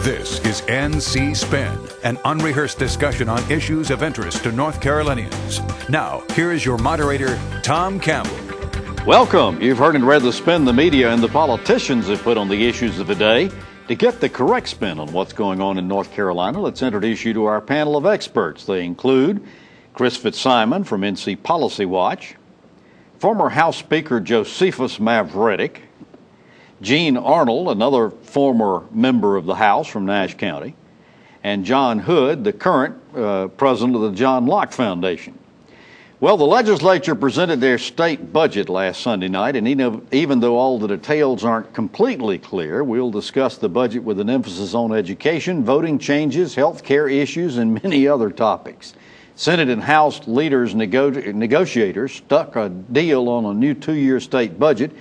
This is NC Spin, an unrehearsed discussion on issues of interest to North Carolinians. Now, here is your moderator, Tom Campbell. Welcome. You've heard and read the spin the media and the politicians have put on the issues of the day. To get the correct spin on what's going on in North Carolina, let's introduce you to our panel of experts. They include Chris Fitzsimon from NC Policy Watch, former House Speaker Josephus Mavretic, Gene Arnold, another former member of the House from Nash County, and John Hood, the current president of the John Locke Foundation. Well, the legislature presented their state budget last Sunday night, and even though all the details aren't completely clear, we'll discuss the budget with an emphasis on education, voting changes, health care issues, and many other topics. Senate and House leaders, negotiators struck a deal on a new two-year state budget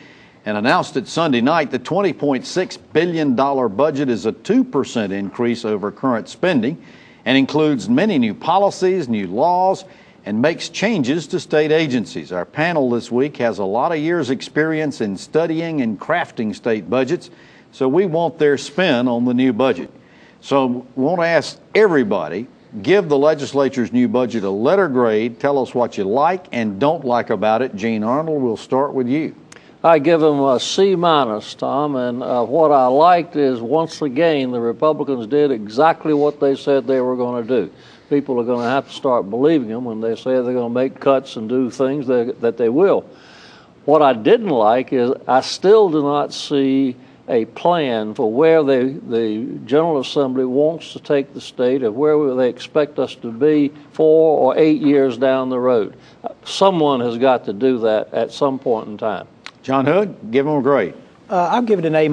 and announced it Sunday night. The $20.6 billion budget is a 2% increase over current spending and includes many new policies, new laws, and makes changes to state agencies. Our panel this week has a lot of years' experience in studying and crafting state budgets, so we want their spin on the new budget. So we want to ask everybody, give the legislature's new budget a letter grade. Tell us what you like and don't like about it. Gene Arnold, we'll start with you. I give them a C-, Tom, and what I liked is, once again, the Republicans did exactly what they said they were going to do. People are going to have to start believing them when they say they're going to make cuts and do things that they will. What I didn't like is I still do not see a plan for where the General Assembly wants to take the state, or where they expect us to be 4 or 8 years down the road. Someone has got to do that at some point in time. John Hood, give them a grade. I'll give it an A-.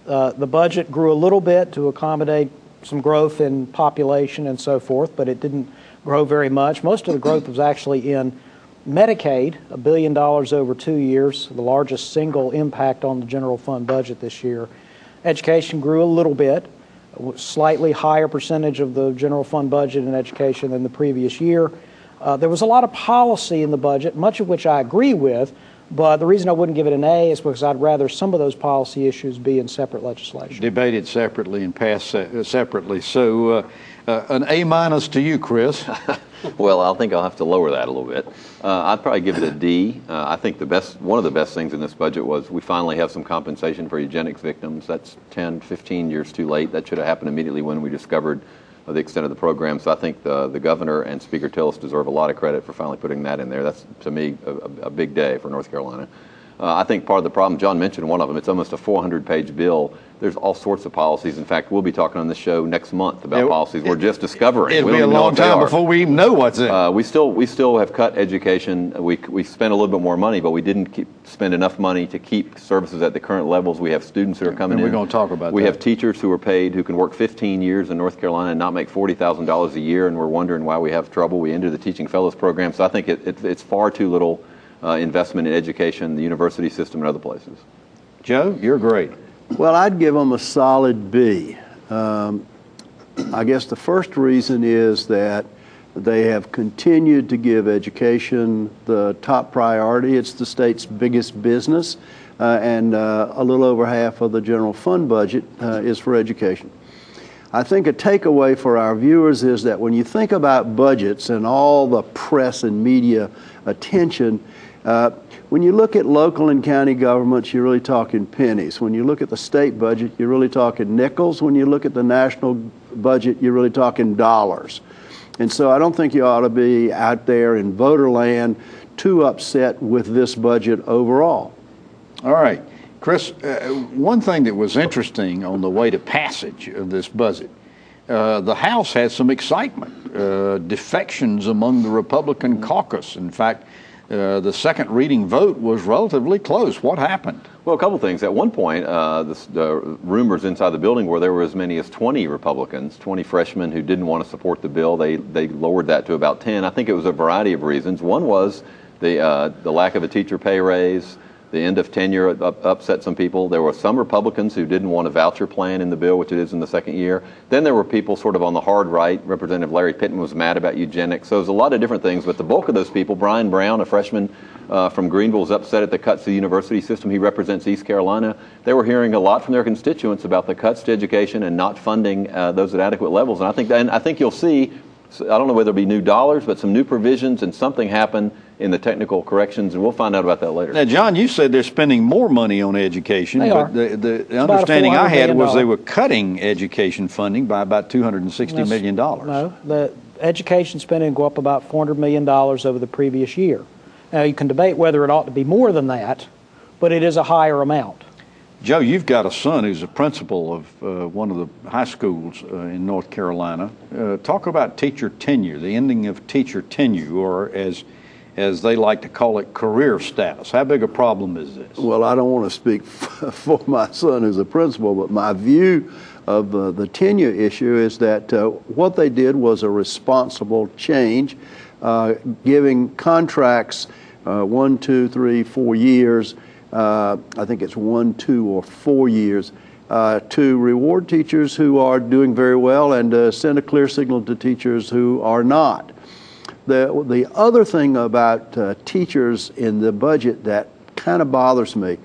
The budget grew a little bit to accommodate some growth in population and so forth, but it didn't grow very much. Most of the growth was actually in Medicaid, $1 billion over 2 years, the largest single impact on the general fund budget this year. Education grew a little bit, a slightly higher percentage of the general fund budget in education than the previous year. There was a lot of policy in the budget, much of which I agree with, but the reason I wouldn't give it an A is because I'd rather some of those policy issues be in separate legislation. Debated separately and passed separately. So an A- to you, Chris. Well, I think I'll have to lower that a little bit. I'd probably give it a D. I think one of the best things in this budget was we finally have some compensation for eugenics victims. That's 10, 15 years too late. That should have happened immediately when we discovered the extent of the program. So I think the governor and Speaker Tillis deserve a lot of credit for finally putting that in there. That's, to me, a big day for North Carolina. I think part of the problem, John mentioned one of them, it's almost a 400-page bill. There's all sorts of policies. In fact, we'll be talking on this show next month about policies we're just discovering. It'll be a long time before we even know what's in. We still have cut education. We spent a little bit more money, but we didn't spend enough money to keep services at the current levels. We have students who are coming in. We're going to talk about that. We have teachers who are paid who can work 15 years in North Carolina and not make $40,000 a year, and we're wondering why we have trouble. We ended the Teaching Fellows program. So I think it's far too little investment in education, the university system, and other places. Joe, you're great. Well, I'd give them a solid B. I guess the first reason is that they have continued to give education the top priority. It's the state's biggest business, and a little over half of the general fund budget is for education. I think a takeaway for our viewers is that when you think about budgets and all the press and media attention, when you look at local and county governments, you're really talking pennies. When you look at the state budget, you're really talking nickels. When you look at the national budget, you're really talking dollars. And so I don't think you ought to be out there in voter land too upset with this budget overall. All right. Chris, one thing that was interesting on the way to passage of this budget, the House had some excitement, defections among the Republican caucus. In fact, the second reading vote was relatively close. What happened? Well, a couple things. At one point, the rumors inside the building were there were as many as 20 Republicans, 20 freshmen who didn't want to support the bill. They lowered that to about 10. I think it was a variety of reasons. One was the lack of a teacher pay raise. The end of tenure upset some people. There were some Republicans who didn't want a voucher plan in the bill, which it is in the second year. Then there were people sort of on the hard right. Representative Larry Pittman was mad about eugenics. So there's a lot of different things, but the bulk of those people, Brian Brown, a freshman from Greenville, was upset at the cuts to the university system. He represents East Carolina. They were hearing a lot from their constituents about the cuts to education and not funding those at adequate levels. And I think you'll see, I don't know whether it'll be new dollars, but some new provisions and something happen in the technical corrections, and we'll find out about that later. Now, John, you said they're spending more money on education, They but are. the understanding I had was they $400 million. were cutting education funding by about $260 million. No, the education spending will go up about $400 million over the previous year. Now, you can debate whether it ought to be more than that, but it is a higher amount. Joe, you've got a son who's a principal of one of the high schools in North Carolina. Talk about teacher tenure, the ending of teacher tenure, or as they like to call it, career status. How big a problem is this? Well, I don't want to speak for my son who's a principal, but my view of the tenure issue is that what they did was a responsible change, giving contracts 1, 2, 3, 4 years. I think it's 1, 2, or 4 years to reward teachers who are doing very well and send a clear signal to teachers who are not. The other thing about teachers in the budget that kind of bothers me,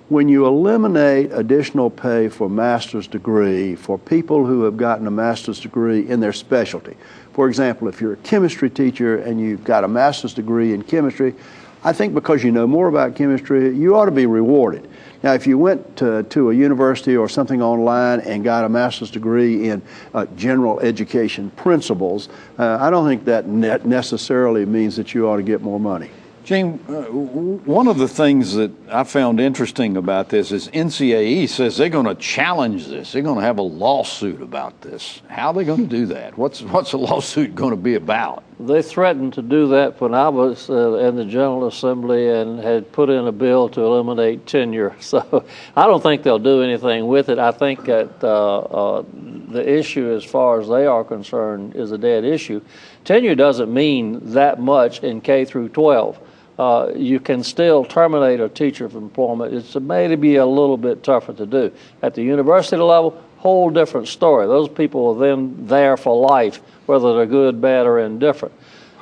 when you eliminate additional pay for master's degree for people who have gotten a master's degree in their specialty. For example, if you're a chemistry teacher and you've got a master's degree in chemistry, I think because you know more about chemistry, you ought to be rewarded. Now, if you went to a university or something online and got a master's degree in general education principles, I don't think that necessarily means that you ought to get more money. Gene, one of the things that I found interesting about this is NCAE says they're going to challenge this. They're going to have a lawsuit about this. How are they going to do that? What's a lawsuit going to be about? They threatened to do that when I was in the General Assembly and had put in a bill to eliminate tenure. So I don't think they'll do anything with it. I think that the issue, as far as they are concerned, is a dead issue. Tenure doesn't mean that much in K through 12. You can still terminate a teacher from employment. It's maybe a little bit tougher to do. At the university level, whole different story. Those people are then there for life, whether they're good, bad, or indifferent.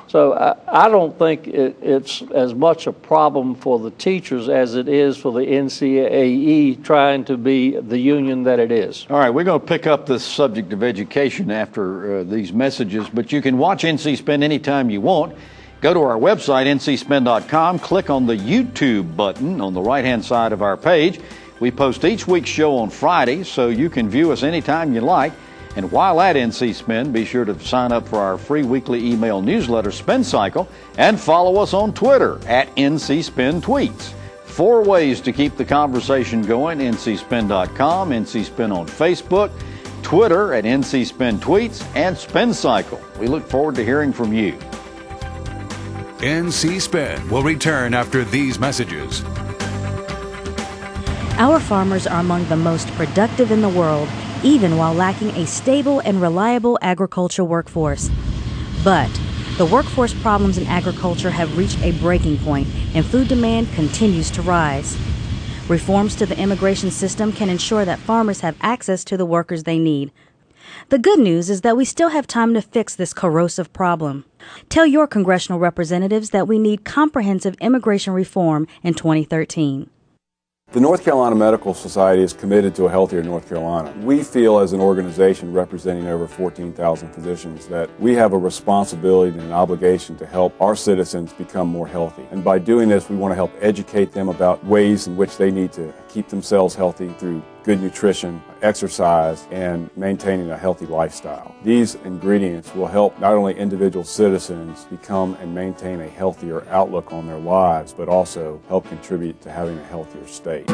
So I don't think it's as much a problem for the teachers as it is for the NCAE trying to be the union that it is. All right, we're going to pick up this subject of education after these messages, but you can watch NC Spin anytime you want. Go to our website, ncspin.com, click on the YouTube button on the right-hand side of our page. We post each week's show on Friday, so you can view us anytime you like. And while at NC Spin, be sure to sign up for our free weekly email newsletter, Spin Cycle, and follow us on Twitter at NC Spin Tweets. 4 ways to keep the conversation going: ncspin.com, NC Spin on Facebook, Twitter at NC Spin Tweets, and Spin Cycle. We look forward to hearing from you. NC Spin will return after these messages. Our farmers are among the most productive in the world, even while lacking a stable and reliable agricultural workforce. But the workforce problems in agriculture have reached a breaking point, and food demand continues to rise. Reforms to the immigration system can ensure that farmers have access to the workers they need. The good news is that we still have time to fix this corrosive problem. Tell your congressional representatives that we need comprehensive immigration reform in 2013. The North Carolina Medical Society is committed to a healthier North Carolina. We feel, as an organization representing over 14,000 physicians, that we have a responsibility and an obligation to help our citizens become more healthy. And by doing this, we want to help educate them about ways in which they need to keep themselves healthy through good nutrition, exercise, and maintaining a healthy lifestyle. These ingredients will help not only individual citizens become and maintain a healthier outlook on their lives, but also help contribute to having a healthier state.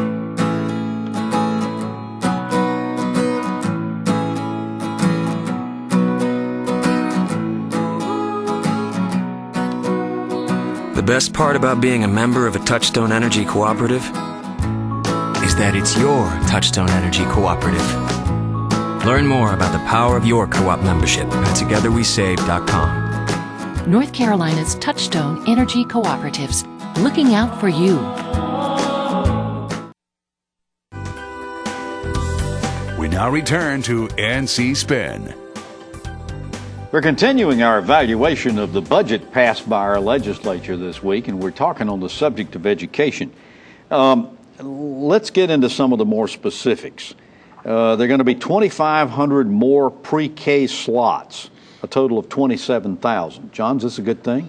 The best part about being a member of a Touchstone Energy Cooperative is that it's your Touchstone Energy Cooperative. Learn more about the power of your co-op membership at togetherwesave.com. North Carolina's Touchstone Energy Cooperatives, looking out for you. We now return to NC Spin. We're continuing our evaluation of the budget passed by our legislature this week, and we're talking on the subject of education. Let's get into some of the more specifics. There are going to be 2,500 more pre-K slots, a total of 27,000. John, is this a good thing?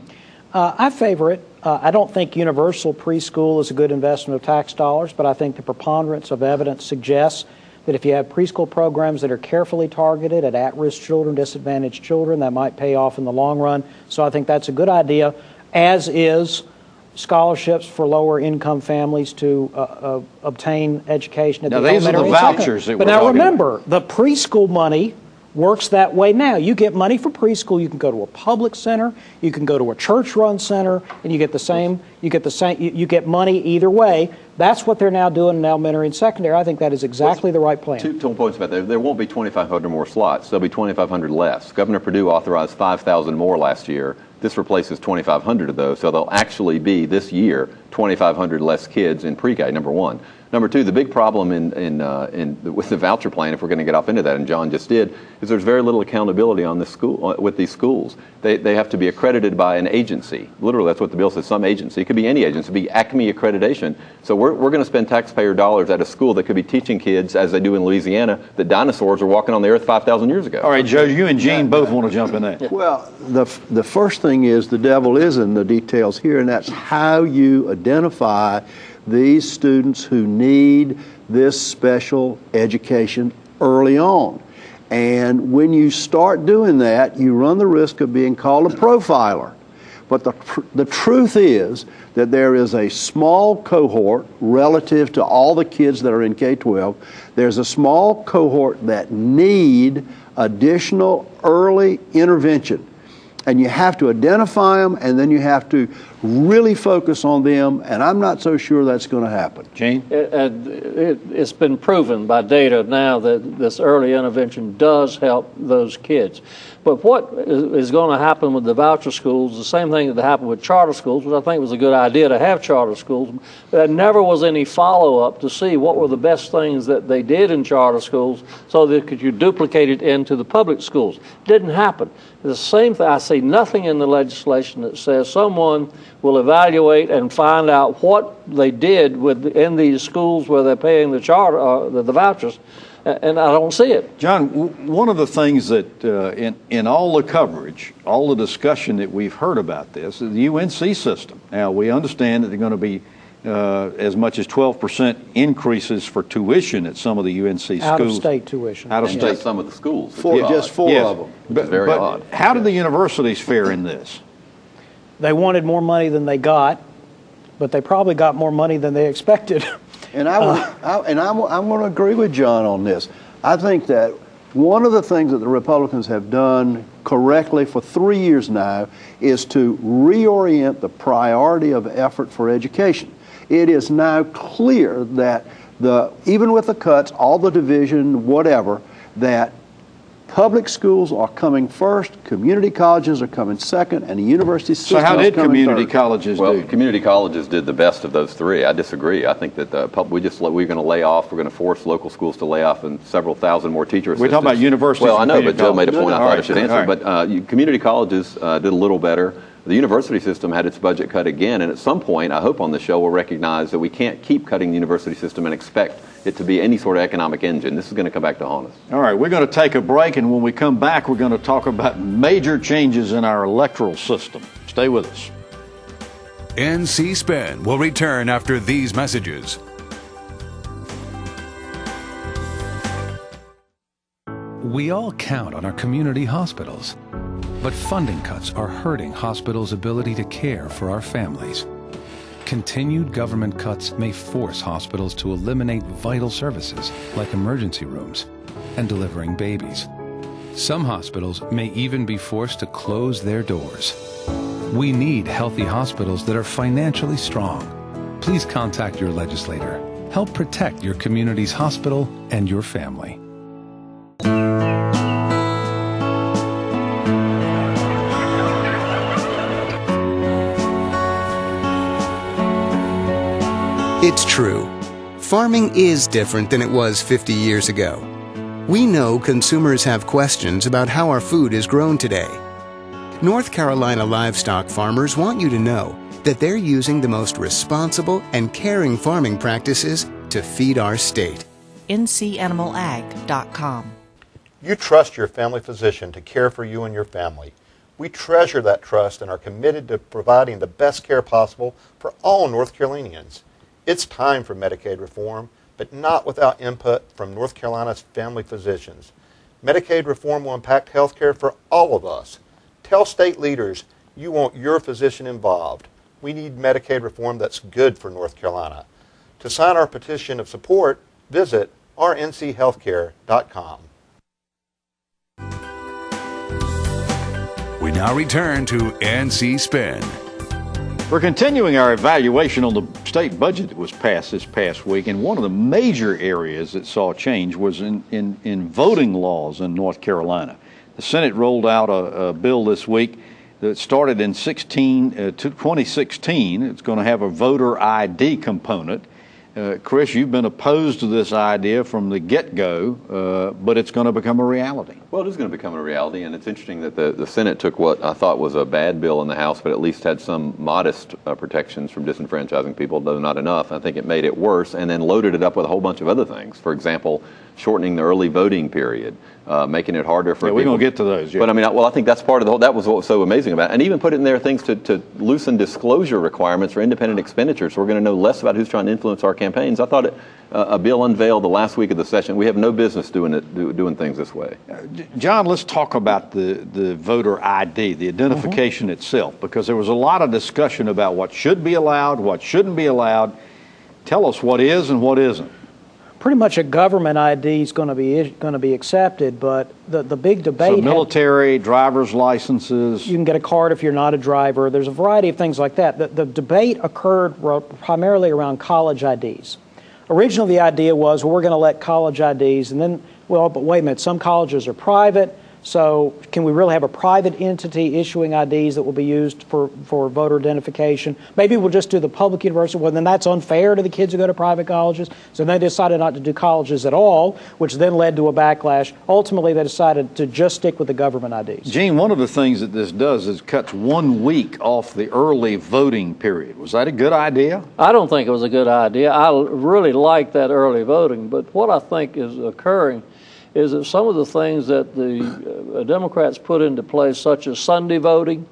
I favor it. I don't think universal preschool is a good investment of tax dollars, but I think the preponderance of evidence suggests that if you have preschool programs that are carefully targeted at-risk children, disadvantaged children, that might pay off in the long run. So I think that's a good idea, as is scholarships for lower income families to obtain education at the elementary. Now, these are the vouchers that we're talking about. But now remember, the preschool money works that way now. You get money for preschool, you can go to a public center, you can go to a church-run center, and you get money either way. That's what they're now doing in elementary and secondary. I think that is exactly the right plan. Two points about that. There won't be 2,500 more slots. There'll be 2,500 less. Governor Perdue authorized 5,000 more last year. This replaces 2,500 of those, so there'll actually be, this year, 2,500 less kids in pre-K, number one. Number two, the big problem with the voucher plan, if we're going to get off into that, and John just did, is there's very little accountability on this school with these schools. They have to be accredited by an agency. Literally, that's what the bill says. Some agency. It could be any agency. It could be Acme accreditation. So we're going to spend taxpayer dollars at a school that could be teaching kids, as they do in Louisiana, that dinosaurs were walking on the earth 5,000 years ago. All right, Joe, you and Gene both want to jump in there. Well, the first thing is the devil is in the details here, and that's how you identify these students who need this special education early on. And when you start doing that, you run the risk of being called a profiler. But the truth is that there is a small cohort relative to all the kids that are in K-12. There's a small cohort that need additional early intervention. And you have to identify them, and then you have to really focus on them, and I'm not so sure that's going to happen. Gene? It's been proven by data now that this early intervention does help those kids. But what is going to happen with the voucher schools, the same thing that happened with charter schools, which I think was a good idea to have charter schools, there never was any follow-up to see what were the best things that they did in charter schools so that could you duplicate it into the public schools. Didn't happen. The same thing, I see nothing in the legislation that says someone will evaluate and find out what they did in these schools where they're paying the charter, the vouchers, and I don't see it. John, one of the things that in all the coverage, all the discussion that we've heard about this is the UNC system. Now, we understand that they're going to be as much as 12% increases for tuition at some of the UNC schools. Out-of-state tuition. Out-of-state, some of the schools. Just four of them. It's very odd. How do the universities fare in this? They wanted more money than they got, but they probably got more money than they expected. And I'm going to agree with John on this. I think that one of the things that the Republicans have done correctly for 3 years now is to reorient the priority of effort for education. It is now clear that even with the cuts, all the division, whatever, that public schools are coming first, community colleges are coming second, and the university system is coming third. So how did community colleges do? Well, community colleges did the best of those three. I disagree. I think that we're going to lay off, we're going to force local schools to lay off and several thousand more teacher assistants. We're talking about universities. Well, I know, but Joe made a point I thought right, I should answer. right. But community colleges did a little better. The university system had its budget cut again, and at some point, I hope on the show we'll recognize that we can't keep cutting the university system and expect it to be any sort of economic engine. This is going to come back to haunt us. All right, we're going to take a break, and when we come back, we're going to talk about major changes in our electoral system. Stay with us. NC Spin will return after these messages. We all count on our community hospitals, but funding cuts are hurting hospitals' ability to care for our families. Continued government cuts may force hospitals to eliminate vital services like emergency rooms and delivering babies. Some hospitals may even be forced to close their doors. We need healthy hospitals that are financially strong. Please contact your legislator. Help protect your community's hospital and your family. It's true. Farming is different than it was 50 years ago. We know consumers have questions about how our food is grown today. North Carolina livestock farmers want you to know that they're using the most responsible and caring farming practices to feed our state. ncanimalag.com. You trust your family physician to care for you and your family. We treasure that trust and are committed to providing the best care possible for all North Carolinians. It's time for Medicaid reform, but not without input from North Carolina's family physicians. Medicaid reform will impact health care for all of us. Tell state leaders you want your physician involved. We need Medicaid reform that's good for North Carolina. To sign our petition of support, visit rnchealthcare.com. We now return to NC Spin. We're continuing our evaluation on the state budget that was passed this past week, and one of the major areas that saw change was in voting laws in North Carolina. The Senate rolled out a bill this week that started in 2016. It's going to have a voter ID component. Chris, you've been opposed to this idea from the get-go, but it's going to become a reality. Well, it is going to become a reality, and it's interesting that the Senate took what I thought was a bad bill in the House, but at least had some modest protections from disenfranchising people, though not enough. I think it made it worse, and then loaded it up with a whole bunch of other things. For example, shortening the early voting period, making it harder for people. We're going to get to those, yeah. But I mean, I think that's part of the whole, that was what was so amazing about it. And even put in there things to loosen disclosure requirements for independent expenditures. So we're going to know less about who's trying to influence our campaigns. I thought a bill unveiled the last week of the session. We have no business doing things this way. John, let's talk about the voter ID, the identification itself, because there was a lot of discussion about what should be allowed, what shouldn't be allowed. Tell us what is and what isn't. Pretty much a government ID is going to be accepted, but the big debate. So military, driver's licenses. You can get a card if you're not a driver. There's a variety of things like that. The debate occurred primarily around college IDs. Originally, the idea was, well, we're going to let college IDs, and then, well, but wait a minute, some colleges are private. So can we really have a private entity issuing IDs that will be used for voter identification? Maybe we'll just do the public university. Well, then that's unfair to the kids who go to private colleges. So they decided not to do colleges at all, which then led to a backlash. Ultimately, they decided to just stick with the government IDs. Gene, one of the things that this does is cuts 1 week off the early voting period. Was that a good idea? I don't think it was a good idea. I really like that early voting, but what I think is occurring is that some of the things that the Democrats put into place, such as Sunday voting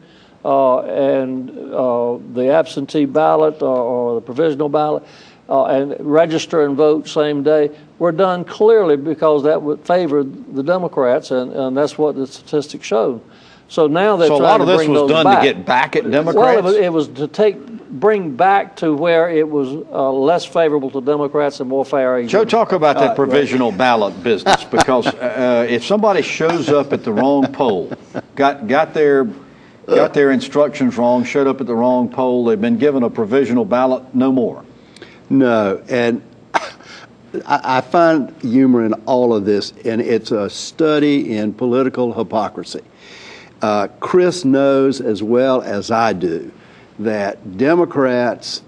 and the absentee ballot or the provisional ballot, and register and vote same day, were done clearly because that would favor the Democrats, and that's what the statistics showed. So now they're trying to bring those back. So a lot of this was done to get back at Democrats? Well, it was to bring back to where it was less favorable to Democrats and more fair. Joe, talk about that provisional ballot business, because if somebody shows up at the wrong poll, got their instructions wrong, showed up at the wrong poll, they've been given a provisional ballot, no more. No, and I find humor in all of this, and it's a study in political hypocrisy. Chris knows as well as I do that Democrats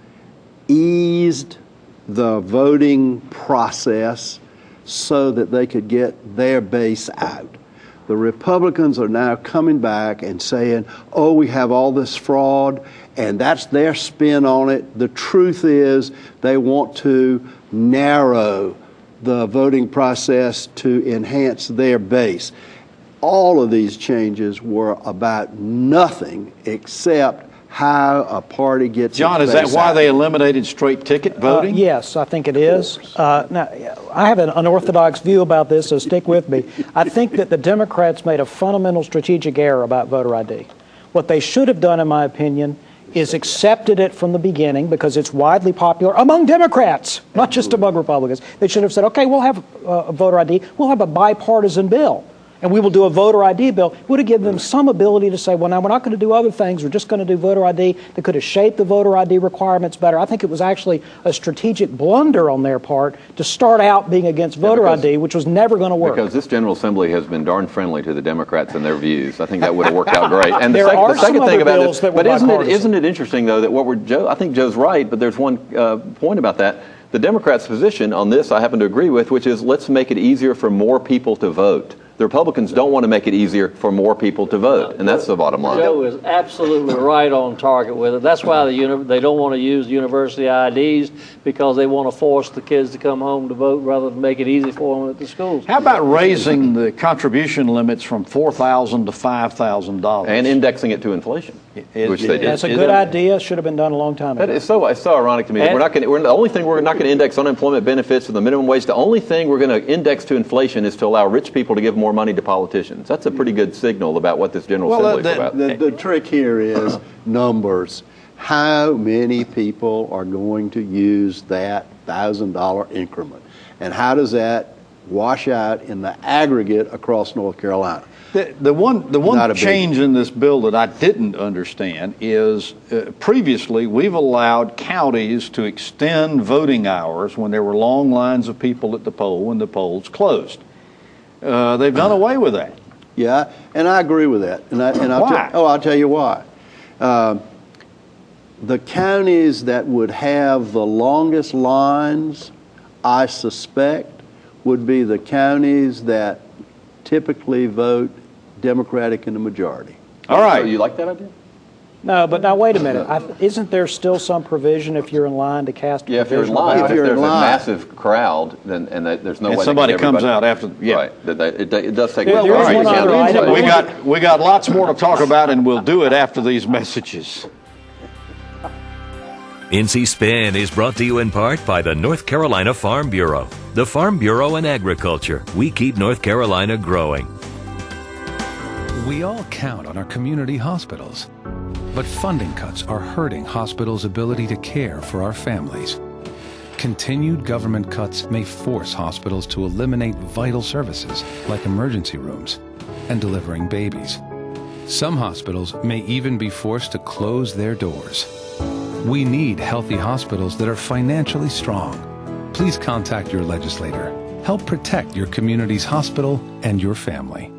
eased the voting process so that they could get their base out. The Republicans are now coming back and saying, oh, we have all this fraud, and that's their spin on it. The truth is they want to narrow the voting process to enhance their base. All of these changes were about nothing except how a party gets. John, is that why they eliminated straight ticket voting? Yes, I think it is. Now, I have an unorthodox view about this, so stick with me. I think that the Democrats made a fundamental strategic error about voter ID. What they should have done, in my opinion, is accepted it from the beginning because it's widely popular among Democrats, not just among Republicans. They should have said, okay, we'll have a voter ID. We'll have a bipartisan bill. And we will do a voter ID bill. It would have given them some ability to say, well, now we're not going to do other things. We're just going to do voter ID. They could have shaped the voter ID requirements better. I think it was actually a strategic blunder on their part to start out being against voter ID, which was never going to work. Because this General Assembly has been darn friendly to the Democrats and their views. I think that would have worked out great. And there are the second some thing other about bills this, that were but isn't it interesting, though, that I think Joe's right, but there's one point about that. The Democrats' position on this I happen to agree with, which is let's make it easier for more people to vote. The Republicans don't want to make it easier for more people to vote, and that's the bottom line. Joe is absolutely right on target with it. That's why they don't want to use university IDs, because they want to force the kids to come home to vote rather than make it easy for them at the schools. How about raising the contribution limits from $4,000 to $5,000? And indexing it to inflation, which they did. That's a good idea. Should have been done a long time ago. It's so ironic to me. The only thing we're not going to index unemployment benefits or the minimum wage. The only thing we're going to index to inflation is to allow rich people to give more money to politicians. That's a pretty good signal about what this General Assembly is about. The trick here is numbers. How many people are going to use that $1,000 increment? And how does that wash out in the aggregate across North Carolina? The one change in this bill that I didn't understand is previously we've allowed counties to extend voting hours when there were long lines of people at the poll when the polls closed. They've done away with that. Yeah, and I agree with that. Why? I'll tell you why. The counties that would have the longest lines, I suspect, would be the counties that typically vote Democratic in the majority. All right. You like that idea? No, but now wait a minute. Isn't there still some provision if you're in line to cast a if you're in line, if there's a massive crowd, then there's no way. Somebody comes out after. Yeah, right. It does take. Well, all right. We got lots more to talk about, and we'll do it after these messages. NC Spin is brought to you in part by the North Carolina Farm Bureau. The Farm Bureau and Agriculture. We keep North Carolina growing. We all count on our community hospitals, but funding cuts are hurting hospitals' ability to care for our families. Continued government cuts may force hospitals to eliminate vital services like emergency rooms and delivering babies. Some hospitals may even be forced to close their doors. We need healthy hospitals that are financially strong. Please contact your legislator. Help protect your community's hospital and your family.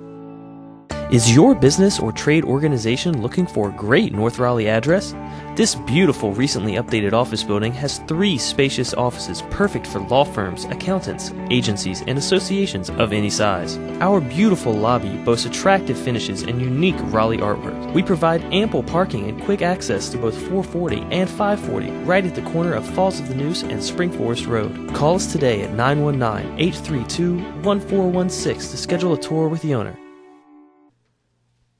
Is your business or trade organization looking for a great North Raleigh address? This beautiful, recently updated office building has 3 spacious offices perfect for law firms, accountants, agencies, and associations of any size. Our beautiful lobby boasts attractive finishes and unique Raleigh artwork. We provide ample parking and quick access to both 440 and 540 right at the corner of Falls of the Neuse and Spring Forest Road. Call us today at 919-832-1416 to schedule a tour with the owner.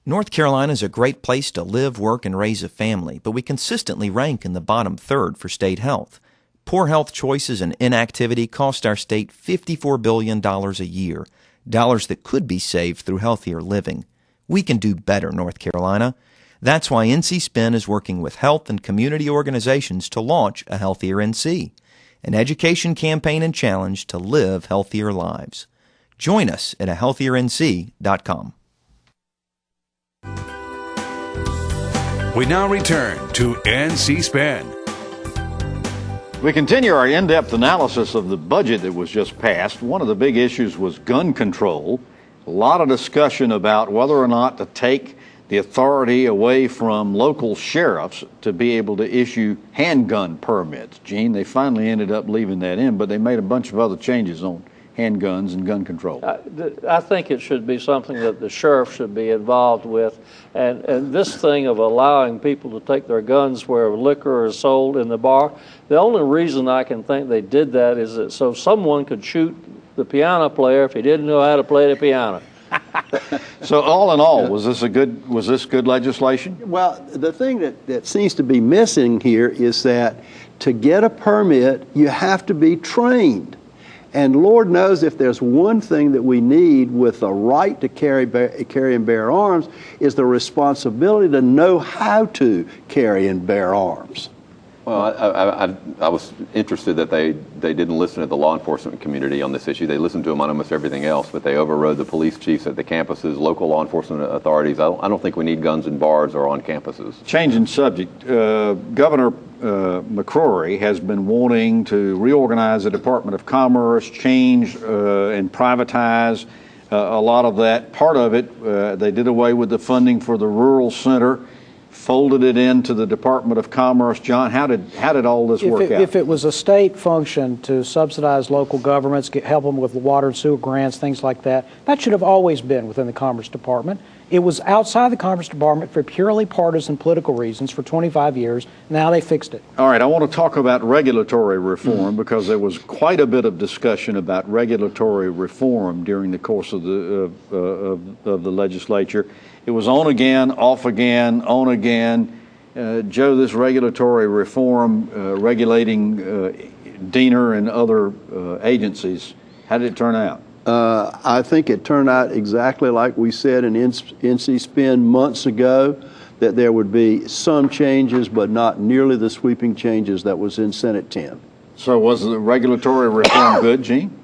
North Carolina is a great place to live, work, and raise a family, but we consistently rank in the bottom third for state health. Poor health choices and inactivity cost our state $54 billion a year, dollars that could be saved through healthier living. We can do better, North Carolina. That's why NC Spin is working with health and community organizations to launch a Healthier NC, an education campaign and challenge to live healthier lives. Join us at ahealthierNC.com. We now return to NC Spin. We continue our in-depth analysis of the budget that was just passed. One of the big issues was gun control. A lot of discussion about whether or not to take the authority away from local sheriffs to be able to issue handgun permits. Gene, they finally ended up leaving that in, but they made a bunch of other changes on handguns and gun control. I think it should be something that the sheriff should be involved with. And this thing of allowing people to take their guns where liquor is sold in the bar, the only reason I can think they did that is that so someone could shoot the piano player if he didn't know how to play the piano. So all in all, was this good legislation? Well, the thing that seems to be missing here is that to get a permit, you have to be trained. And Lord knows if there's one thing that we need with the right to carry and bear arms is the responsibility to know how to carry and bear arms. Well, I was interested that they didn't listen to the law enforcement community on this issue. They listened to them on almost everything else, but they overrode the police chiefs at the campuses, local law enforcement authorities. I don't think we need guns in bars or on campuses. Changing subject, Governor McCrory has been wanting to reorganize the Department of Commerce, change and privatize a lot of that. Part of it, they did away with the funding for the Rural Center folded it into the Department of Commerce. John, how did all this work out? If it was a state function to subsidize local governments, help them with water and sewer grants, things like that, that should have always been within the Commerce Department. It was outside the Commerce Department for purely partisan political reasons for 25 years. Now they fixed it. All right, I want to talk about regulatory reform because there was quite a bit of discussion about regulatory reform during the course of the legislature. It was on again, off again, on again. Joe, this regulatory reform regulating Diener and other agencies, how did it turn out? I think it turned out exactly like we said in NC Spin months ago, that there would be some changes, but not nearly the sweeping changes that was in Senate 10. So was the regulatory reform good, Gene?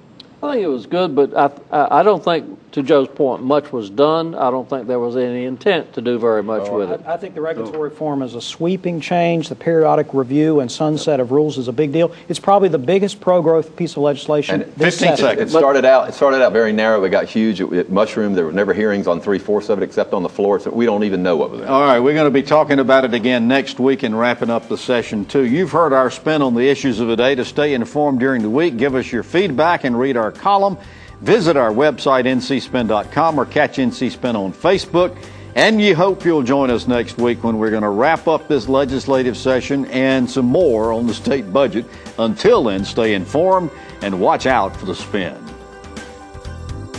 I think it was good, but I don't think, to Joe's point, much was done. I don't think there was any intent to do very much with it. I think the regulatory reform is a sweeping change. The periodic review and sunset of rules is a big deal. It's probably the biggest pro-growth piece of legislation. And 15 seconds. It started out very narrow. It got huge. It mushroomed. There were never hearings on 3/4 of it except on the floor, so we don't even know what was in it. All right, we're going to be talking about it again next week and wrapping up the session, too. You've heard our spin on the issues of the day. To stay informed during the week, give us your feedback and read our column. Visit our website, ncspin.com, or catch NC Spin on Facebook. And you hope you'll join us next week when we're going to wrap up this legislative session and some more on the state budget. Until then, stay informed and watch out for the spin.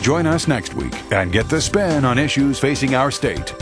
Join us next week and get the spin on issues facing our state.